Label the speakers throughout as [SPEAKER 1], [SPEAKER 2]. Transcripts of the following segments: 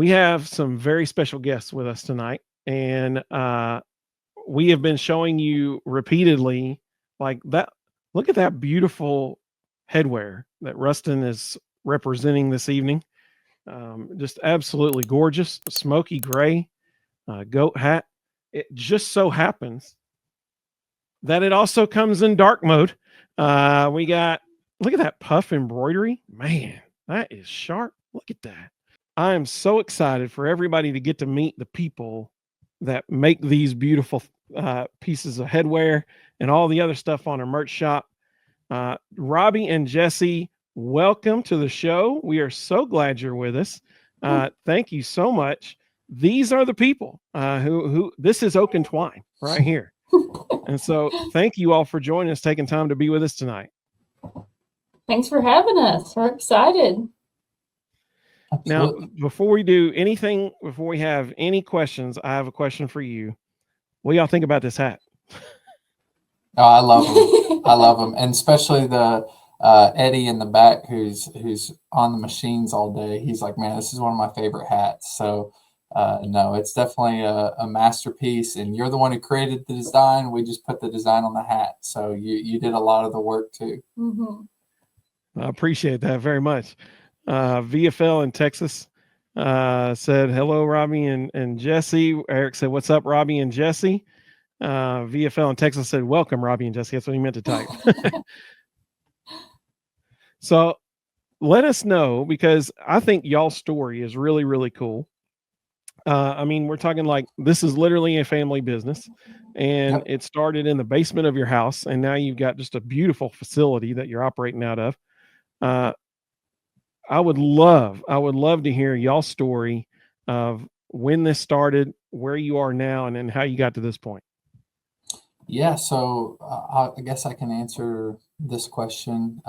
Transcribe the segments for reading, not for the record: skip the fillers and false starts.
[SPEAKER 1] We have some very special guests with us tonight, and we have been showing you repeatedly like that. Look at that beautiful headwear that Rustin is representing this evening. Just absolutely gorgeous, smoky gray goat hat. It just so happens that it also comes in dark mode. We got Look at that puff embroidery, man. That is sharp. Look at that. I am so excited for everybody to get to meet the people that make these beautiful pieces of headwear and all the other stuff on our merch shop. Robbie and Jesse, welcome to the show. We are so glad you're with us. Thank you so much. These are the people who this is Oak and Twine right here. And so thank you all for joining us, taking time to be with us tonight.
[SPEAKER 2] Thanks for having us. We're excited.
[SPEAKER 1] Now, before we have any questions, I have a question for you. What do y'all think about this hat?
[SPEAKER 3] Oh, I love them. I love them, and especially the Eddie in the back, who's on the machines all day. He's like, man, this is one of my favorite hats. So, no, it's definitely a masterpiece. And you're the one who created the design. We just put the design on the hat. So you did a lot of the work too.
[SPEAKER 2] Mm-hmm.
[SPEAKER 1] I appreciate that very much. VFL in Texas said hello, Robbie and Jesse. Eric said, "What's up, Robbie and Jesse?" VFL in Texas said, "Welcome, Robbie and Jesse." That's what he meant to type. So let us know, because I think y'all's story is really, really cool. I mean, we're talking like this is literally a family business, and it started in the basement of your house, and now you've got just a beautiful facility that you're operating out of. I would love to hear y'all's story of when this started, where you are now, and then how you got to this point.
[SPEAKER 3] Yeah, so I guess I can answer this question.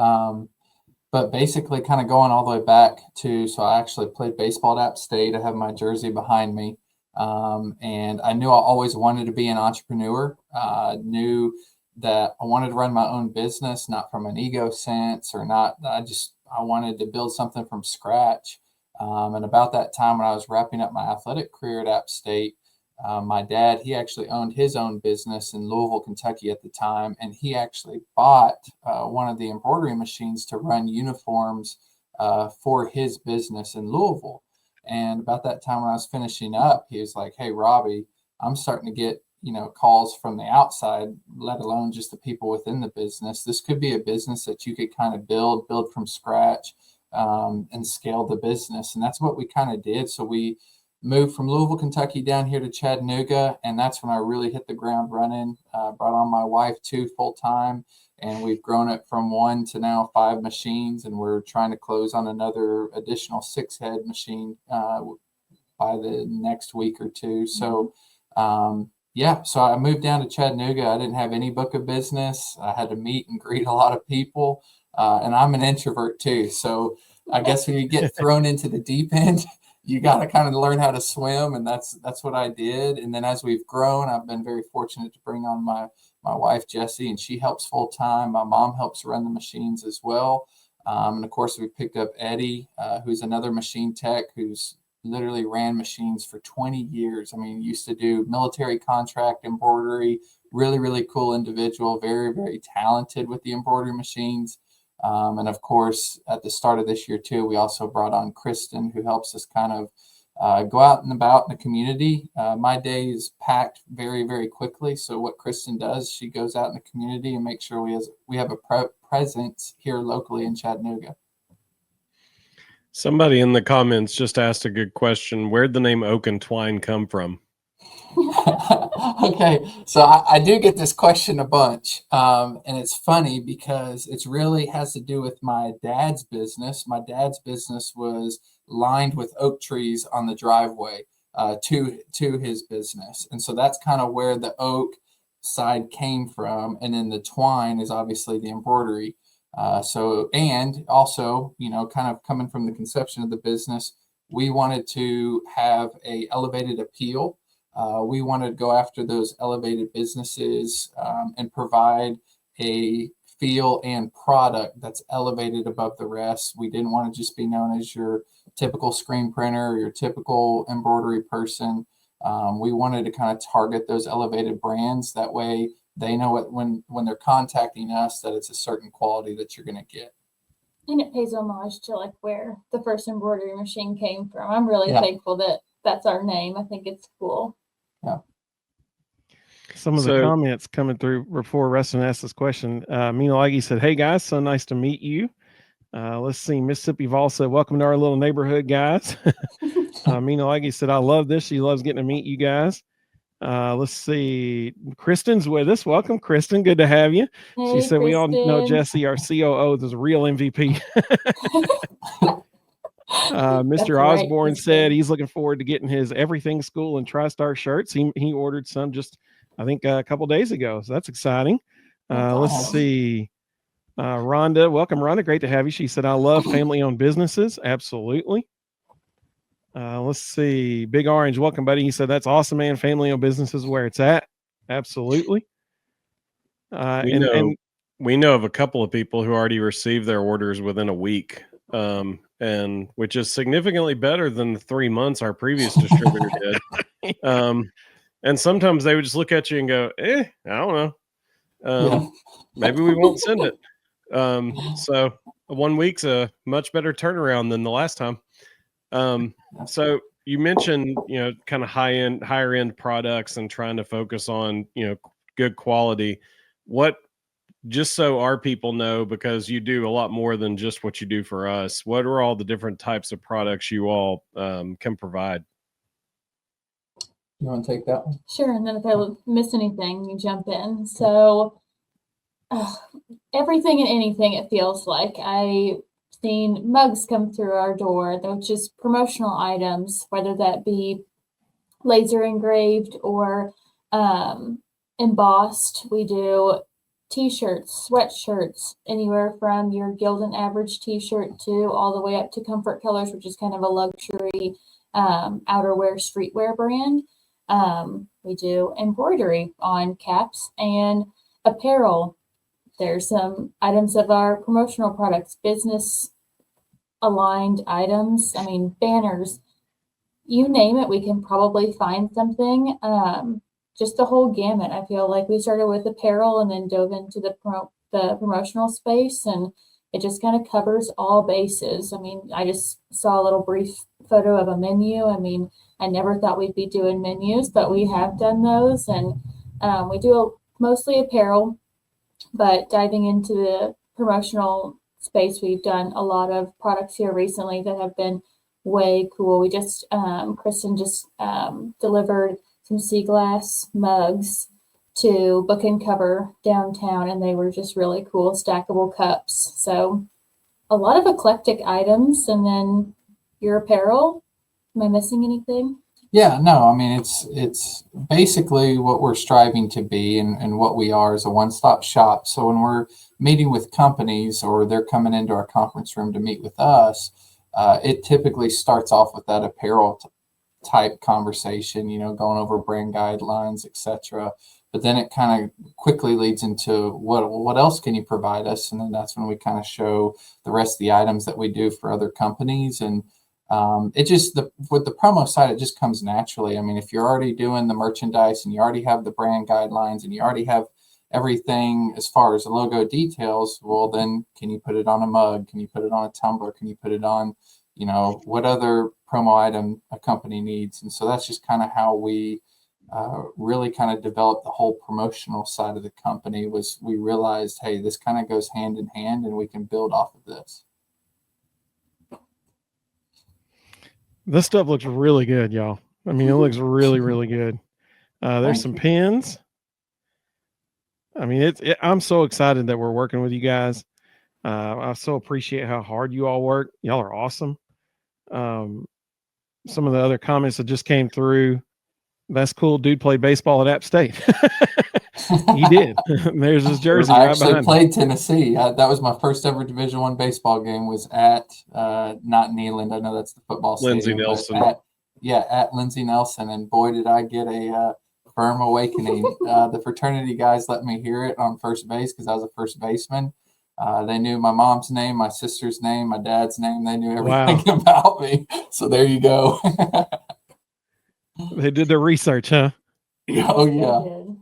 [SPEAKER 3] But basically, kind of going all the way back to, so I actually played baseball at App State. I have my jersey behind me. And I knew I always wanted to be an entrepreneur. Knew that I wanted to run my own business, not from an ego sense or not. I wanted to build something from scratch. And about that time when I was wrapping up my athletic career at App State, my dad, he actually owned his own business in Louisville, Kentucky at the time, and he actually bought one of the embroidery machines to run uniforms for his business in Louisville. And about that time when I was finishing up, he was like, "Hey, Robbie, I'm starting to get calls from the outside, let alone just the people within the business. This could be a business that you could kind of build from scratch and scale the business." And that's what we kind of did. So we moved from Louisville, Kentucky down here to Chattanooga, and that's when I really hit the ground running. Brought on my wife too full time, and we've grown it from 1 to now 5 machines, and we're trying to close on another additional 6-head machine by the next week or two. So so I moved down to Chattanooga. I didn't have any book of business. I had to meet and greet a lot of people, and I'm an introvert too. So I guess when you get thrown into the deep end, you got to kind of learn how to swim, and that's what I did. And then as we've grown, I've been very fortunate to bring on my wife Jessie, and she helps full time. My mom helps run the machines as well, and of course we picked up Eddie, who's another machine tech who's literally ran machines for 20 years. I mean, used to do military contract embroidery. Really, really cool individual. Very, very talented with the embroidery machines. And of course, at the start of this year too, we also brought on Kristen, who helps us kind of go out and about in the community. My day is packed very, very quickly. So what Kristen does, she goes out in the community and makes sure we have a presence here locally in Chattanooga.
[SPEAKER 4] Somebody in the comments just asked a good question. Where'd the name Oak and Twine come from?
[SPEAKER 3] Okay, so I do get this question a bunch, and it's funny because it really has to do with my dad's business. My dad's business was lined with oak trees on the driveway to his business, and so that's kind of where the oak side came from, and then the twine is obviously the embroidery. And also, kind of coming from the conception of the business, we wanted to have a elevated appeal. We wanted to go after those elevated businesses and provide a feel and product that's elevated above the rest. We didn't want to just be known as your typical screen printer or your typical embroidery person. We wanted to kind of target those elevated brands. That way they know it when they're contacting us that it's a certain quality that you're going to get.
[SPEAKER 2] And it pays homage to like where the first embroidery machine came from. I'm really
[SPEAKER 3] Yeah.
[SPEAKER 2] thankful that that's our name. I think it's cool.
[SPEAKER 3] Yeah.
[SPEAKER 1] Some of the
[SPEAKER 4] So-
[SPEAKER 1] comments coming through before Rustin asked this question. Mina Leggy said, "Hey guys, so nice to meet you." Let's see. Mississippi Vol said, "Welcome to our little neighborhood, guys." Mina Leggy said, "I love this. She loves getting to meet you guys." Let's see. Kristen's with us. Welcome, Kristen. Good to have you.
[SPEAKER 2] Hey,
[SPEAKER 1] She said, "We all know
[SPEAKER 2] Kristen.
[SPEAKER 1] Jesse, our COO, is a real MVP."
[SPEAKER 2] That's
[SPEAKER 1] Mr.
[SPEAKER 2] right,
[SPEAKER 1] Osborne
[SPEAKER 2] Kristen.
[SPEAKER 1] said he's looking forward to getting his Everything School and TriStar shirts. He ordered some just, I think, a couple days ago. So that's exciting.
[SPEAKER 2] That's
[SPEAKER 1] Let's
[SPEAKER 2] awesome.
[SPEAKER 1] see. Rhonda, welcome, Rhonda. Great to have you. She said, "I love family-owned businesses." Absolutely. Let's see. Big Orange, welcome, buddy. He said, "That's awesome, man. Family-owned businesses where it's at." Absolutely.
[SPEAKER 4] We know of a couple of people who already received their orders within a week, and which is significantly better than the 3 months our previous distributor did. And sometimes they would just look at you and go, I don't know. Maybe we won't send it. So 1 week's a much better turnaround than the last time. So you mentioned, kind of higher end products and trying to focus on, good quality. Just so our people know, because you do a lot more than just what you do for us, what are all the different types of products you all can provide?
[SPEAKER 3] You want to take that one?
[SPEAKER 2] Sure, and then if I miss anything, you jump in. So everything and anything, it feels like. I've seen mugs come through our door, which is promotional items, whether that be laser engraved or embossed. We do t-shirts, sweatshirts, anywhere from your Gildan Average t-shirt to all the way up to Comfort Colors, which is kind of a luxury outerwear streetwear brand. We do embroidery on caps and apparel. There's some items of our promotional products, business aligned items. I mean, banners, you name it, we can probably find something. Just the whole gamut. I feel like we started with apparel and then dove into the promotional space, and it just kind of covers all bases. I mean, I just saw a little brief photo of a menu. I mean, I never thought we'd be doing menus, but we have done those, and we do mostly apparel, but diving into the promotional space, we've done a lot of products here recently that have been way cool. We just, Kristen just delivered some sea glass mugs to Book and Cover downtown, and they were just really cool stackable cups. So a lot of eclectic items. And then your apparel, am I missing anything?
[SPEAKER 3] Yeah, no, I mean, it's basically what we're striving to be, and what we are is a one-stop shop. So when we're meeting with companies or they're coming into our conference room to meet with us, it typically starts off with that apparel type conversation, going over brand guidelines, etc. But then it kind of quickly leads into what else can you provide us? And then that's when we kind of show the rest of the items that we do for other companies. And it just, with the promo side, it just comes naturally. I mean, if you're already doing the merchandise and you already have the brand guidelines and you already have everything as far as the logo details, well, then can you put it on a mug? Can you put it on a tumbler? Can you put it on, what other promo item a company needs? And so that's just kind of how we really kind of developed the whole promotional side of the company. Was we realized, hey, this kind of goes hand in hand and we can build off of this.
[SPEAKER 1] This stuff looks really good, y'all. I mean, it looks really, really good. There's some pins. I mean, I'm so excited that we're working with you guys. I so appreciate how hard you all work. Y'all are awesome. Some of the other comments that just came through. That's cool. Dude played baseball at App State. He did. There's his jersey.
[SPEAKER 3] I
[SPEAKER 1] right
[SPEAKER 3] actually
[SPEAKER 1] behind
[SPEAKER 3] played Tennessee. That was my first ever Division I baseball game. Was at not Neyland. I know that's the football
[SPEAKER 4] Lindsey
[SPEAKER 3] stadium.
[SPEAKER 4] Nelson.
[SPEAKER 3] At Lindsey Nelson. And boy, did I get a firm awakening. The fraternity guys let me hear it on first base because I was a first baseman. They knew my mom's name, my sister's name, my dad's name. They knew everything about me. So there you go.
[SPEAKER 1] They did their research, huh?
[SPEAKER 3] Oh,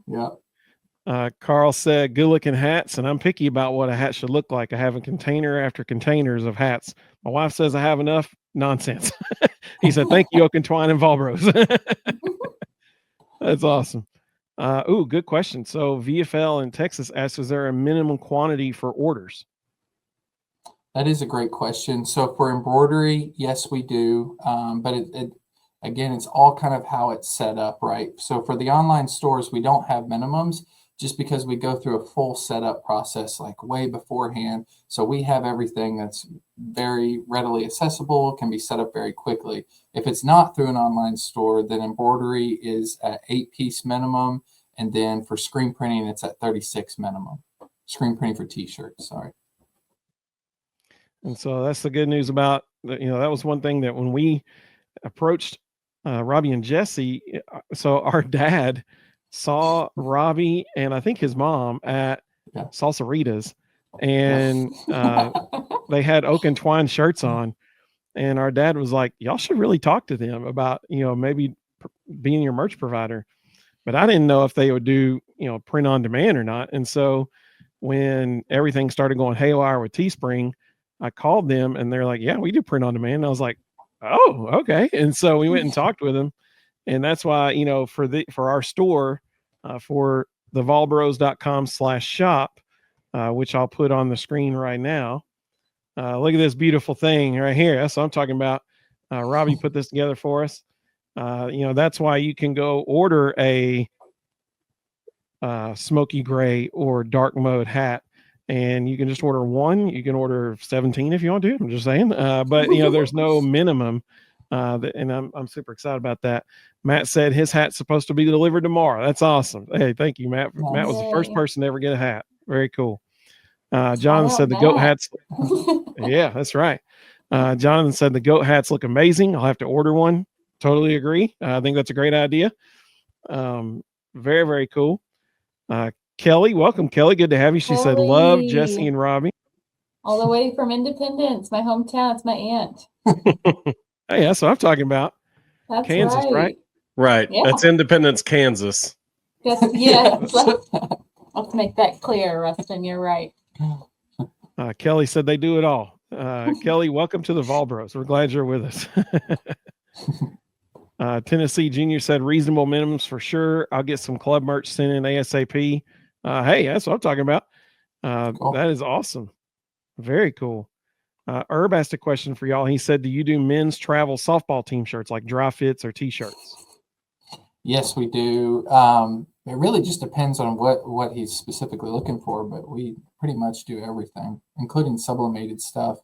[SPEAKER 3] yeah. Yeah.
[SPEAKER 1] Carl said, good looking hats, and I'm picky about what a hat should look like. I have a container after containers of hats. My wife says I have enough. Nonsense. He said, thank you, Oak and Twine and Valbros. That's awesome. Good question. So VFL in Texas asks, is there a minimum quantity for orders?
[SPEAKER 3] That is a great question. So for embroidery, yes, we do. But again, it's all kind of how it's set up, right? So for the online stores, we don't have minimums just because we go through a full setup process like way beforehand. So we have everything that's very readily accessible, can be set up very quickly. If it's not through an online store, then embroidery is at 8-piece minimum. And then for screen printing, it's at 36 minimum. Screen printing for t-shirts, sorry.
[SPEAKER 1] And so that's the good news about, that was one thing that when we approached Robbie and Jesse, so our dad saw Robbie and I think his mom at Salsaritas, and they had Oak and Twine shirts on, and our dad was like, y'all should really talk to them about, maybe being your merch provider. But I didn't know if they would do, print on demand or not. And so when everything started going haywire with Teespring, I called them and they're like, yeah, we do print on demand. And I was like, oh, okay. And so we went and talked with them. And that's why, for our store, for the valbros.com/shop, which I'll put on the screen right now. Look at this beautiful thing right here. That's what I'm talking about. Robbie put this together for us. That's why you can go order a smoky gray or dark mode hat, and you can just order one. You can order 17 if you want to. I'm just saying, but there's no minimum. And I'm super excited about that. Matt said his hat's supposed to be delivered tomorrow. That's awesome. Hey, thank you, Matt.
[SPEAKER 3] Nice.
[SPEAKER 1] Matt was the first person to ever get a hat. Very cool. Jonathan said the goat hats. Yeah, that's right. Jonathan said the goat hats look amazing. I'll have to order one. Totally agree. I think that's a great idea. Very, very cool. Kelly, welcome, Kelly. Good to have you. She said, love Jesse and Robbie.
[SPEAKER 2] All the way from Independence, my hometown. It's my aunt.
[SPEAKER 1] Hey, that's what I'm talking about.
[SPEAKER 2] That's
[SPEAKER 1] Kansas, right?
[SPEAKER 4] Right.
[SPEAKER 2] Yeah.
[SPEAKER 4] That's Independence, Kansas.
[SPEAKER 2] Yes. Let's make that clear, Rustin. You're right.
[SPEAKER 1] Kelly said they do it all. Kelly, welcome to the Valbros. We're glad you're with us. Tennessee Junior said reasonable minimums for sure. I'll get some club merch sent in ASAP. Hey, that's what I'm talking about.
[SPEAKER 3] Cool.
[SPEAKER 1] That is awesome. Very cool. Herb asked a question for y'all. He said, do you do men's travel softball team shirts like dry fits or t-shirts?
[SPEAKER 3] Yes, we do. It really just depends on what he's specifically looking for, but we pretty much do everything, including sublimated stuff.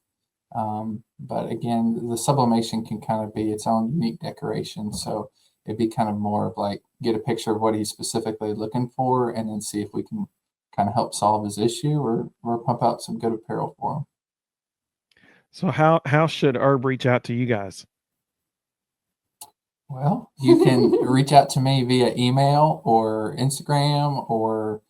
[SPEAKER 3] But again, the sublimation can kind of be its own unique decoration. So it'd be kind of more of like get a picture of what he's specifically looking for and then see if we can kind of help solve his issue or pump out some good apparel for him.
[SPEAKER 1] So how should Herb reach out to you guys?
[SPEAKER 3] Well, you can reach out to me via email or Instagram or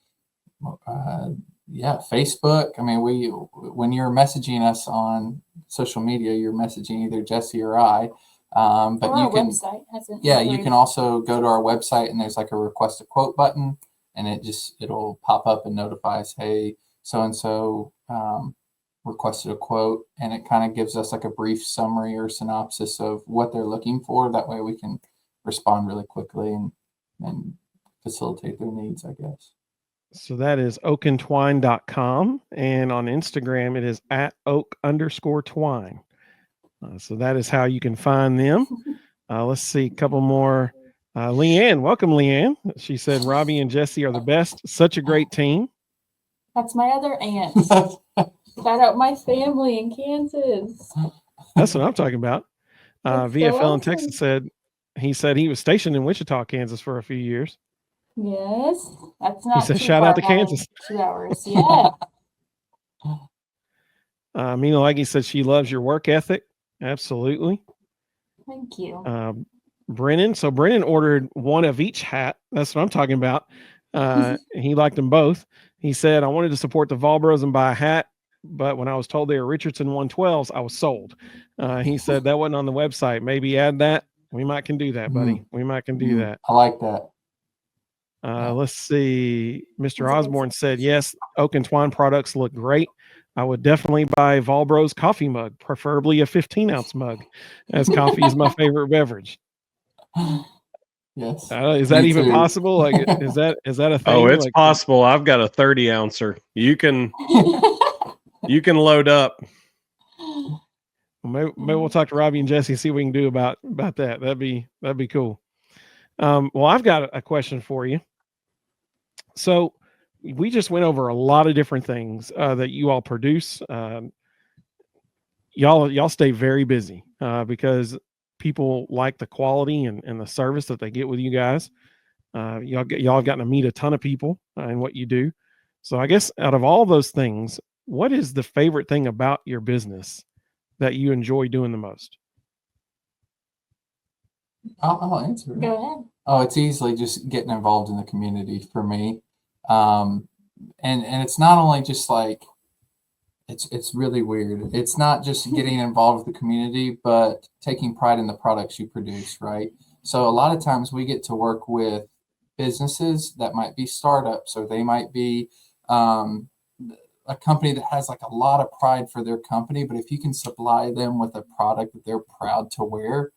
[SPEAKER 3] Facebook. I mean, when you're messaging us on social media, you're messaging either Jesse or I. But
[SPEAKER 2] or
[SPEAKER 3] you
[SPEAKER 2] our
[SPEAKER 3] can,
[SPEAKER 2] website hasn't.
[SPEAKER 3] you can also go to our website and there's like a request a quote button, and it'll pop up and notify us, hey, so and so requested a quote, and it kind of gives us like a brief summary or synopsis of what they're looking for. That way we can respond really quickly and facilitate their needs, I guess.
[SPEAKER 1] So that is oakandtwine.com, and on Instagram it is at @oak_twine. So that is how you can find them. Let's see a couple more. Leanne, welcome, Leanne. She said Robbie and Jesse are the best. Such a great team.
[SPEAKER 2] That's my other aunt. Shout out my family in Kansas.
[SPEAKER 1] That's what I'm talking about.
[SPEAKER 2] That's so
[SPEAKER 1] VFL in
[SPEAKER 2] awesome.
[SPEAKER 1] Texas said he was stationed in Wichita, Kansas for a few years.
[SPEAKER 2] Yes, that's not.
[SPEAKER 1] He said,
[SPEAKER 2] too
[SPEAKER 1] shout
[SPEAKER 2] far
[SPEAKER 1] out to
[SPEAKER 2] down in
[SPEAKER 1] Kansas.
[SPEAKER 2] 2 hours. Yeah.
[SPEAKER 1] Mina Leggy said she loves your work ethic. Absolutely.
[SPEAKER 2] Thank you.
[SPEAKER 1] Brennan. So Brennan ordered one of each hat. That's what I'm talking about. He liked them both. He said, I wanted to support the Vol Bros and buy a hat, but when I was told they were Richardson 112s, I was sold. He said that wasn't on the website. Maybe add that. We might can do that, buddy. We might can do that.
[SPEAKER 3] I like that.
[SPEAKER 1] Let's see. Mr. Osborne said, yes, Oak and Twine products look great. I would definitely buy Volbro's coffee mug, preferably a 15-ounce mug, as coffee is my favorite beverage.
[SPEAKER 3] Yes.
[SPEAKER 1] Is that even possible? Like, is that a thing?
[SPEAKER 4] Oh, it's
[SPEAKER 1] like,
[SPEAKER 4] possible. I've got a 30-ouncer. You can load up.
[SPEAKER 1] Maybe we'll talk to Robbie and Jesse and see what we can do about that. That'd be cool. Well, I've got a question for you. So we just went over a lot of different things that you all produce. Y'all stay very busy because people like the quality and the service that they get with you guys. Y'all have gotten to meet a ton of people in what you do. So I guess out of all those things, what is the favorite thing about your business that you enjoy doing the most?
[SPEAKER 3] I'll answer it.
[SPEAKER 2] Go ahead.
[SPEAKER 3] Oh, it's easily just getting involved in the community for me. And it's not only just like, it's really weird. It's not just getting involved with the community, but taking pride in the products you produce, right? So a lot of times we get to work with businesses that might be startups, or they might be a company that has like a lot of pride for their company. But if you can supply them with a product that they're proud to wear,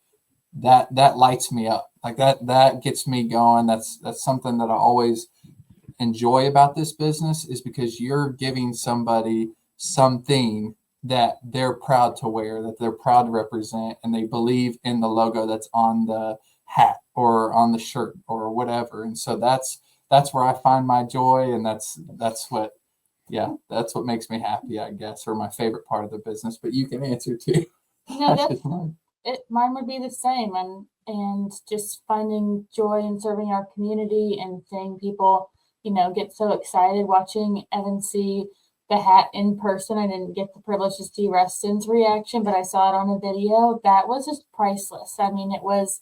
[SPEAKER 3] that lights me up. Like that gets me going. That's something that I always enjoy about this business, is because you're giving somebody something that they're proud to wear, that they're proud to represent, and they believe in the logo that's on the hat or on the shirt or whatever. And so that's where I find my joy, and that's what makes me happy, I guess, or my favorite part of the business. But you can answer too.
[SPEAKER 2] No, mine would be the same, and just finding joy in serving our community and seeing people, get so excited. Watching Evan see the hat in person, I didn't get the privilege to see Rustin's reaction, but I saw it on a video. That was just priceless. I mean, it was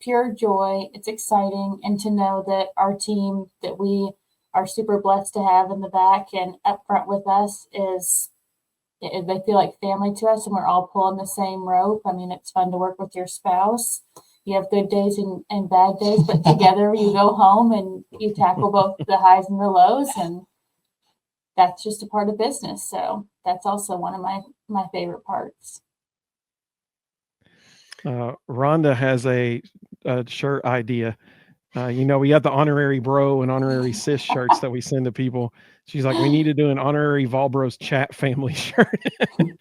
[SPEAKER 2] pure joy. It's exciting, and to know that our team that we are super blessed to have in the back and up front with us they feel like family to us, and we're all pulling the same rope. I mean, it's fun to work with your spouse. You have good days and bad days, but together you go home and you tackle both the highs and the lows, and that's just a part of business. So that's also one of my favorite parts.
[SPEAKER 1] Rhonda has a shirt idea. We have the honorary bro and honorary sis shirts that we send to people. She's like, we need to do an honorary Vol Bros chat family shirt.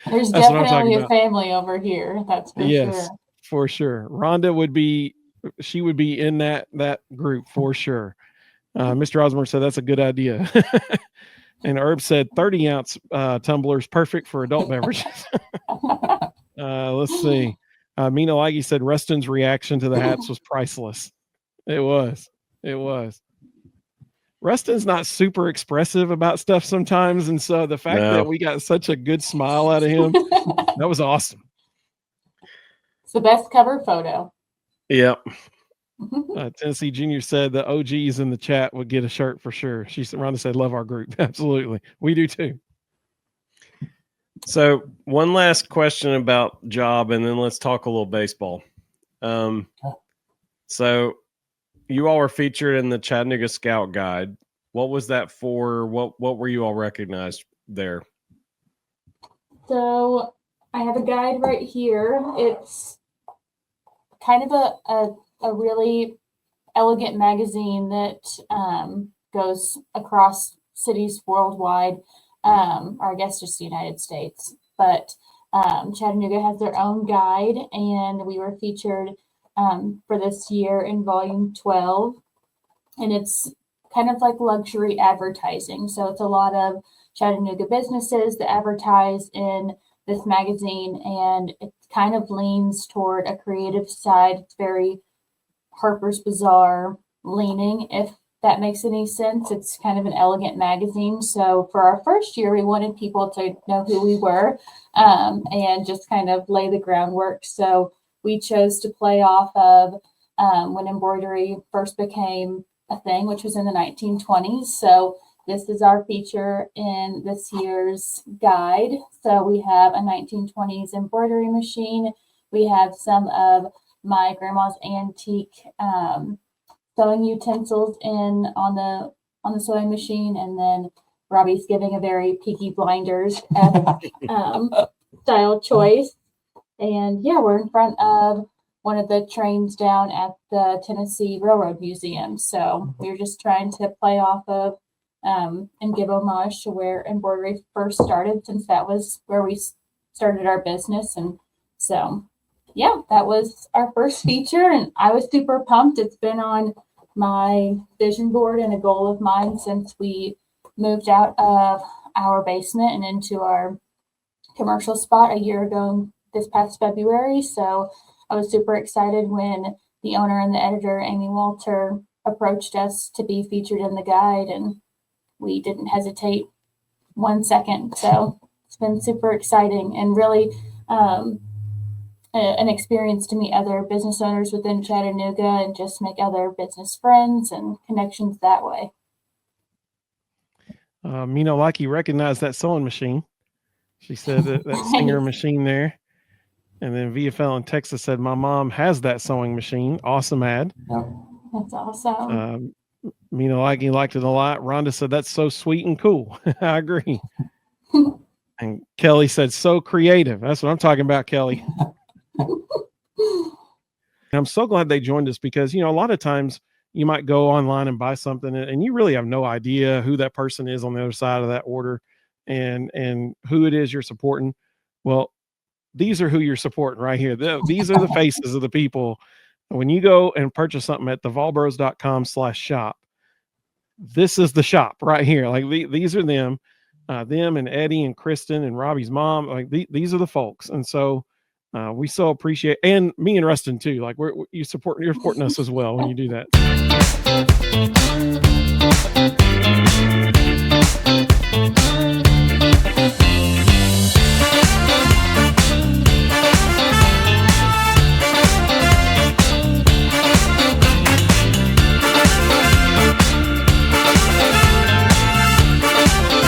[SPEAKER 2] There's definitely a family over here. That's for sure.
[SPEAKER 1] For sure. Rhonda would be in that group for sure. Mr. Osborne said that's a good idea. And Herb said 30-ounce tumblers, perfect for adult beverages. Let's see. Mina Laggy said Rustin's reaction to the hats was priceless. It was. Rustin's not super expressive about stuff sometimes, and so the fact that we got such a good smile out of him, that was awesome.
[SPEAKER 2] It's the best cover photo.
[SPEAKER 4] Yep.
[SPEAKER 1] Tennessee Junior said the OGs in the chat would get a shirt for sure. Rhonda said, love our group. Absolutely. We do too.
[SPEAKER 4] So one last question about job, and then let's talk a little baseball. So you all were featured in the Chattanooga Scout Guide. What was that for? What were you all recognized there?
[SPEAKER 2] So I have a guide right here. It's kind of a really elegant magazine that goes across cities worldwide, or I guess just the United States. But Chattanooga has their own guide, and we were featured for this year in volume 12. And it's kind of like luxury advertising. So it's a lot of Chattanooga businesses that advertise in this magazine, and it kind of leans toward a creative side. It's very Harper's Bazaar leaning, if that makes any sense. It's kind of an elegant magazine. So for our first year, we wanted people to know who we were and just kind of lay the groundwork. So we chose to play off of when embroidery first became a thing, which was in the 1920s. So this is our feature in this year's guide. So we have a 1920s embroidery machine. We have some of my grandma's antique sewing utensils on the sewing machine, and then Robbie's giving a very Peaky Blinders style choice. And yeah, we're in front of one of the trains down at the Tennessee Railroad Museum. So we're just trying to play off of and give homage to where embroidery first started, since that was where we started our business. And so, yeah, that was our first feature, and I was super pumped. It's been on my vision board and a goal of mine since we moved out of our basement and into our commercial spot a year ago this past February. So I was super excited when the owner and the editor, Amy Walter, approached us to be featured in the guide, and we didn't hesitate 1 second. So it's been super exciting and really an experience to meet other business owners within Chattanooga and just make other business friends and connections that way.
[SPEAKER 1] Lucky recognized that sewing machine. She said that Singer machine there. And then VFL in Texas said, my mom has that sewing machine. Awesome ad.
[SPEAKER 3] Yep.
[SPEAKER 2] That's awesome.
[SPEAKER 1] Lucky liked it a lot. Rhonda said, that's so sweet and cool. I agree. And Kelly said, so creative. That's what I'm talking about, Kelly. And I'm so glad they joined us because, a lot of times you might go online and buy something and you really have no idea who that person is on the other side of that order and who it is you're supporting. Well, these are who you're supporting right here. These are the faces of the people. When you go and purchase something at thevolbros.com/shop, this is the shop right here. Like these are them and Eddie and Kristen and Robbie's mom. Like these are the folks. And so we so appreciate, and me and Rustin too. Like you're supporting us as well when you do that.